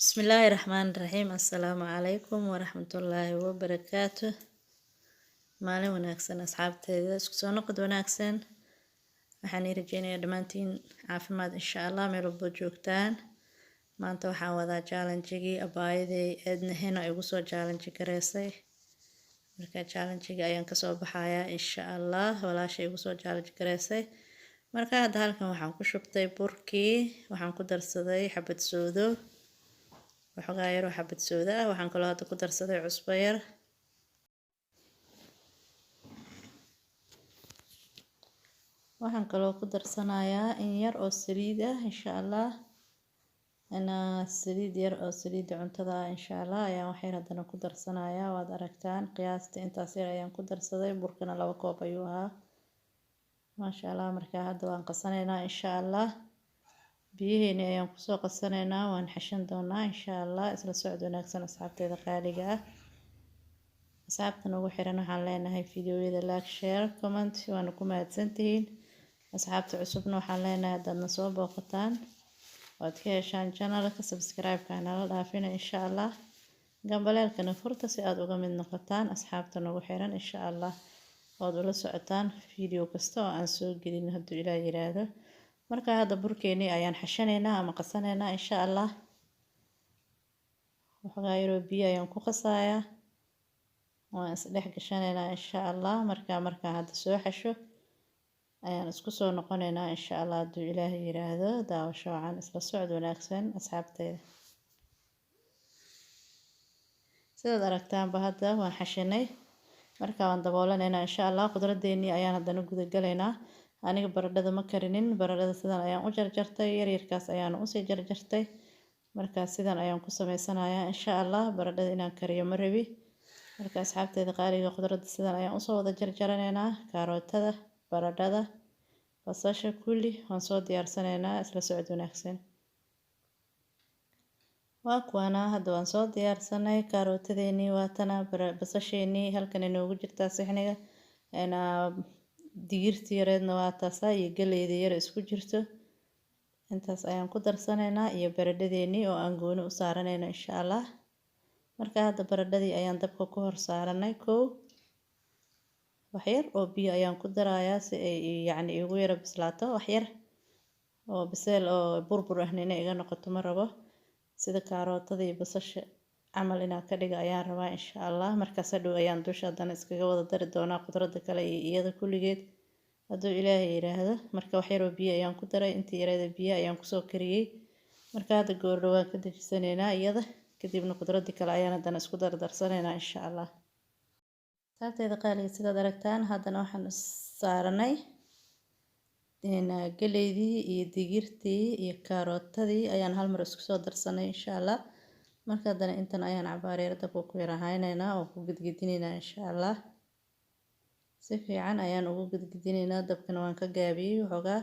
بسم الله الرحمن الرحيم. السلام عليكم ورحمة الله وبركاته. maalin wanaagsan asxaabteeda isku soo noqod wanaagsan waxaan rajeynayaa dhammaantiin caafimaad insha Allah meel walba joogtaan. maanta waxaan wadaa challenge-gii abaayaday eednahena igu soo challenge gareysay, marka challenge-ga ayaan kasoo baxayaa insha Allah. walaashay igu soo challenge gareysay, marka hadda halkan waxaan ku shubtay burkii, waxaan ku darsaday xabad soodo, waxoogaa yar oo xabad soodo ah, waxaan kaloo hadda ku darsaday cusbo yar, waxaan kaloo ku darsanayaa in yar oo saliid ah insha Allah. saliid yar oo saliida cuntada ah insha Allah ayaan wax yar haddana ku darsanayaa. waad aragtaan qiyaasta intaas yar ayaan ku darsaday, burkana 2 koob ayuu ahaa maasha Allah. marka hadda waan qasanaynaa insha Allah, biyaheeni ayaan kusoo qasanaynaa, waan xashan doonaa insha Allah. isla socod wanaagsan asxaabteeda qaaliga ah. asxaabtan ugu xiran waxaan leenahay fiidiyowyada like, share, comment, waana ku mahadsantihiin. asxaabta cusubna waxaan leenahay haddaadna soo booqataan waad ka heshaan channelka, subscribe-ka nala dhaafina insha Allah. gambaleelkana furta si aad uga mid noqotaan asxaabta ugu xiran insha Allah, ood ula socotaan fiidiyo kasta oo aan soo gelin hadduu Ilaahay yiraahdo. marka hadda burkeeni ayaan xashanaynaa ama qasanaynaa insha Allah. waxoogaa yar oo biyo ayaan ku qasayaa, waan isdhex gashanaynaa insha Allah. markaan hadda soo xasho ayaan isku soo noqonaynaa insha Allah hadduu Ilaahay yiraahdo. daawasho wacan, isla socod wanaagsan asxaabteeda. sidaad aragtaanba hadda waan xashanay, marka waan daboolanaynaa insha Allah. qudradeeni ayaan haddana guda galaynaa. aniga baradhada ma karinin, baradhada sidan ayaan u jarjartay, yaryarkaas ayaan usii jarjartay. markaas sidan ayaan ku sameysanayaa insha Allah. baradhada inaan kariyo ma rabi, marka asxaabteeda qaaliga qudrada sidan ayaan usoo wada jarjaranaynaa. kaarootada, baradhada, basasha kulli waan soo diyaarsanaynaa. isla socod wanaagsan. waa kuwana hadda waan soo diyaarsanay. kaarootadeeni waatana, basasheeni halkan inoogu jirtaa sixniga, digirta yareedna waa taasaa iyo galleyda yar isku jirto. intaas ayaan ku darsanaynaa iyo baradhadeeni oo aan gooni u saaranayno insha Allah. marka hadda baradhadii ayaan dabka ku hor saaranay. wax yar oo biyo ayaan ku darayaa si ay yacni igu yara bislaato. wax yar oo biseel oo burbur ah inay iga noqoto ma rabo, sida kaarootada iyo basasha camal inaan ka dhiga ayaan rabaa insha Allah. markaas hadhow ayaan dusha haddana iskaga wada dari doonaa qudrada kale iyo iyada kulligeed hadduu Ilaahay yiraahdo. marka wax yar oo biyo ayaan ku daray, intii yareeda biyo ayaan kusoo kariyey. marka hadda goordhow waan ka dejisanaynaa iyada, kadibna qudradii kale ayaan haddana isku dardarsanaynaa insha Allah. asxaabteeda qaaliga sidaad aragtaan haddana waxaan saaranay galeydii iyo digirtii iyo kaarootadii ayaan hal mar isku soo darsanay insha Allah. marka haddana intan ayaan cabaar yar dabka ku yara haynaynaa oo ku gidgidinaynaa insha Allah. si fiican ayaan ugu gidgidinaynaa, dabkana waan ka gaabiyey waxoogaa.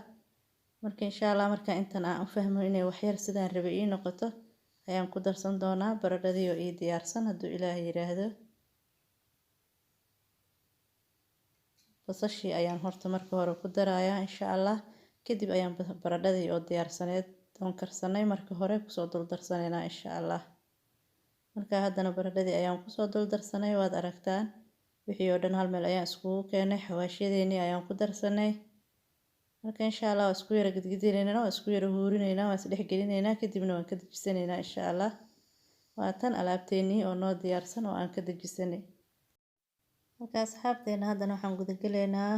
marka insha Allah marka intan aan u fahmo inay wax yar sidaan rabay ii noqoto ayaan ku darsan doonaa baradhadii oo ii diyaarsan hadduu Ilaahay yiraahdo. basashii ayaan horta marka hore ku darayaa insha Allah, kadib ayaan baradhadii oo diyaarsaneed oon karsanay marka hore kusoo dul darsanaynaa insha Allah. marka haddana baradhadii ayaan kusoo dul darsanay, waad aragtaan wixii oo dhan hal meel ayaan iskugu keenay. xawaashyadeeni ayaan ku darsanay. marka insha Allah waa isku yara gidgidinaynaa, waa isku yara huurinaynaa, waa isdhex gelinaynaa, kadibna waan ka dejisanaynaa insha Allah. waa tan alaabteeni oo noo diyaarsan oo aan ka dejisanay. marka asxaabteena haddana waxaan guda galaynaa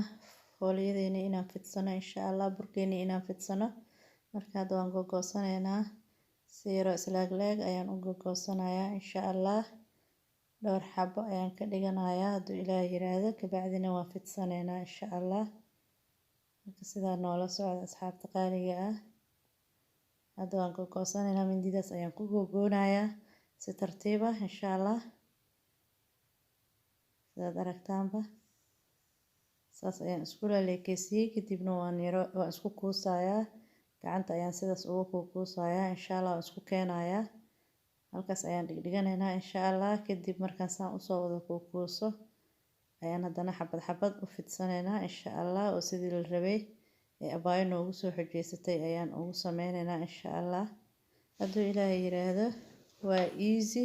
fooliyadeeni inaan fidsano insha Allah, burkeeni inaan fidsano. marka hadda waan gogoosanaynaa, si yaro islaag-laag ayaan u gogoosanayaa insha Allah. dhowr xabo ayaan ka dhiganayaa hadduu Ilaahay yiraahdo, kabacdina waan fidsanaynaa insha Allah. marka sidaa noola socda asxaabta qaaliga ah. hadda waan gogoosanaynaa, mindidaas ayaan ku gogoonayaa si tartiib ah insha Allah. sidaad aragtaanba saas ayaan isku leekeysiiyey, kadibna waan isku kuusayaa. gacanta ayaan sidaas ugu kuusayaa insha Allah, waan isku keenayaa. halkaas ayaan dhiganaynaa insha Allah. kadib markaan saan usoo wada kuuso ayaan haddana xabad xabad u fidsanaynaa insha Allah, oo sidii la rabay ee abaayo noogu soo xojeysatay ayaan ugu sameynaynaa insha Allah hadduu Ilaahay yiraahdo. waa easy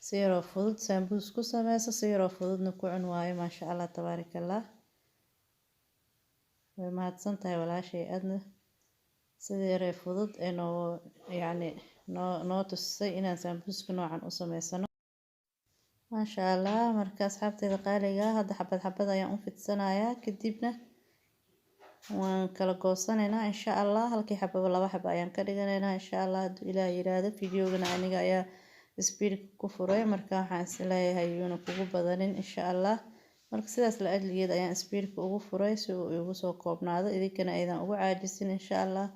si yaroo fudud sambuus ku sameyso si yaroo fududna ku cun waayo maasha Allah tabaarakallah way mahadsan tahay walaashay adna sida yaree fudud inoo yacni noo tusay inaan sambuuska noocan u sameysano maasha Allah marka asxaabtayda qaaliga hadda xabad ayaan u fidsanayaa kadibna waan kala goosanaynaa insha Allah halkii xababa 2 xabo ayaan ka dhiganaynaa insha Allah hadduu Ilaahay yiraahdo fiidiyowgana aniga ayaa speed ku furay marka waxaan is leeyahay inuu kugu badanin insha Allah marka sidaas la ajligeed ayaan speed ugu furay si uu igu soo koobnaado idinkana aydan ugu caajisin insha Allah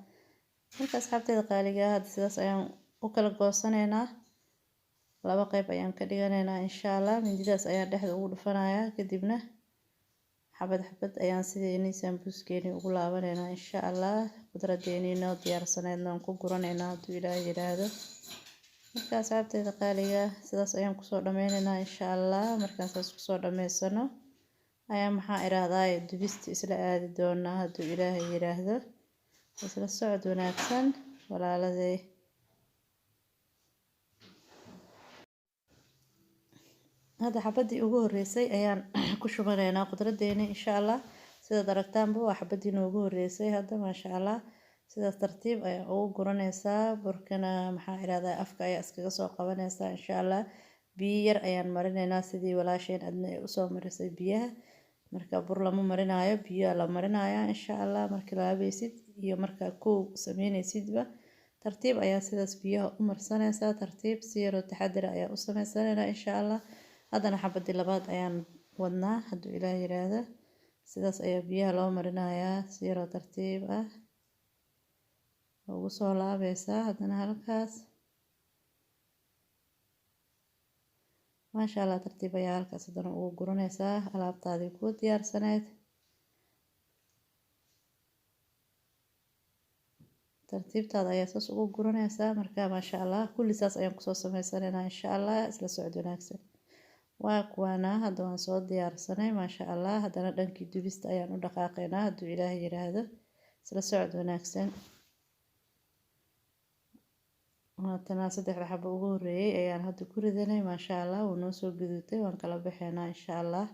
marka asxaabtayda qaaliga hadda sidaas ayaan u kala goosanaynaa 2 qayb ayaan ka dhiganaynaa insha Allah mindidaas ayaan dhexda ugu dhufanayaa kadibna xabad ayaan sideeni sambuuskeeni ugu laabanaynaa insha Allah qudradeeni noo diyaarsaneedna ku guranaynaa hadduu Ilaahay yiraahdo marka asxaabtayda qaaliga sidaas ayaan ku soo dhameynaynaa insha Allah markaan saas ku soo dhameysano ayaa maxaa iraahdaa dubista isla aadi doonaa hadduu Ilaahay yiraahdo isla socod wanaagsan walaaladay هذا حبدي ugu horeysay ayaan ku shubanaynaa qudradeena insha Allah sida aragtaanba waa xabadii ugu horeysay hadda ma sha Allah sidaas tartiib ay ugu guranaysaa burkana maxaa iraahdaa afka ay iskaga soo qabanaysaa insha Allah biyo yar ayaan marinaynaa sidii walaasheen adna ay u soo marisay biyaha marka bur lama marinayo biyo la marinayaa insha Allah markii la habaysid iyo marka ku sameynaysidba tartiib ayaa sidaas biyaha u marsanaysaa tartiib si yar oo taxaddar ayaa u sameysanaynaa insha Allah haddana xabadii labaad ayaan wadnaa hadduu Ilaahay yiraahdo sidaas ayaa biyaha loo marinayaa si yar oo tartiib ah ugu soo laabaysaa haddana halkaas maasha Allah tartiib ayaa halkaas haddana ugu guranaysaa alaabtaadii ku diyaarsaneed tartiibtaada ayaa saas ugu guranaysaa marka maasha Allah kulli saas ayaan kusoo sameysanaynaa insha Allah isla socod wanaagsan waa kuwana hadda waan soo diyaarsanay maasha Allah haddana dhankii dubista ayaan u dhaqaaqaynaa hadduu Ilaahay yiraahdo isla socod wanaagsan maantana 3 xabo ugu horeeyay ayaan hadda ku ridanay maasha Allah wuu noo soo gudutay waan kala baxaynaa insha Allah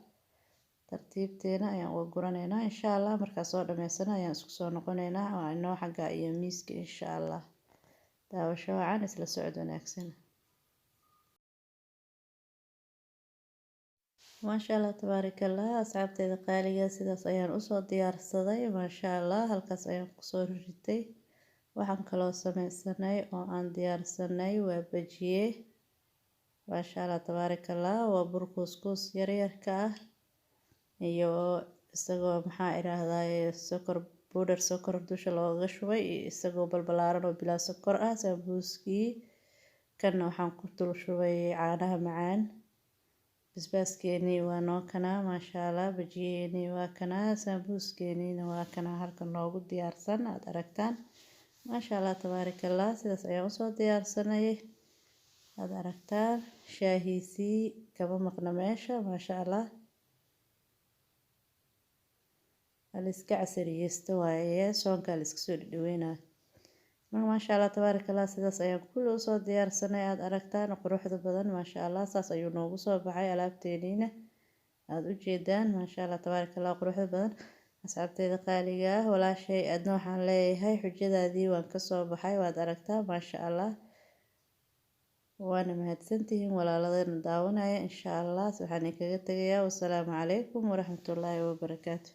tartiibteena ayaan uga guranaynaa insha Allah markaa soo dhameysana ayaan isku soo noqonaynaa waa inoo xagga iyo miiska insha Allah daawasho wacan isla socod wanaagsan ما شاء الله تبارك الله أصحابتي قالية سيداس أيان أسو ديار صدي ما شاء الله هالكاس أيان قصور ريتي وحن كلو سمي سناي أو أن ديار سناي وبجيه ما شاء الله تبارك الله وبركوس كوس يرير كاه iyo isagoo maxaa iraahdaa sokor powder sokor dusha looga shubay isagoo balbalaaran oo bilaa sokor ah sambuuskii kana waxaan ku dul shubay caanaha macaan basbaaskeeni waa noo kana maasha Allah bajiyeeni waa kana sambuuskeeni waa kana halkan noogu diyaarsan aad aragtaan maasha Allah tabaarakallah sidaas ayaan usoo diyaarsanay aad aragtaan shaahiisii kaba maqna meesha maasha Allah aliska casariyeysta waaye soonka aliska soo dhaweynayo ما شاء الله تبارك الله سيداس ayaan kullu soo diyaarsanay aad aragtaan quruxda badan ma sha Allah saas ayuu noogu soo baxay alaabteena aad u jeedaan ma sha Allah تبارك الله quruxda badan asxaabteeda qaaliga walaashay adna waxaan leeyahay xujadaadii waan ka soo baxay waad aragtaa ma sha Allah waana mahadsantihiin walaaladeen daawanaya insha Allah waxaan kaga tagayaa wassalaamu calaykum waraxmatullaahi wabarakaatuh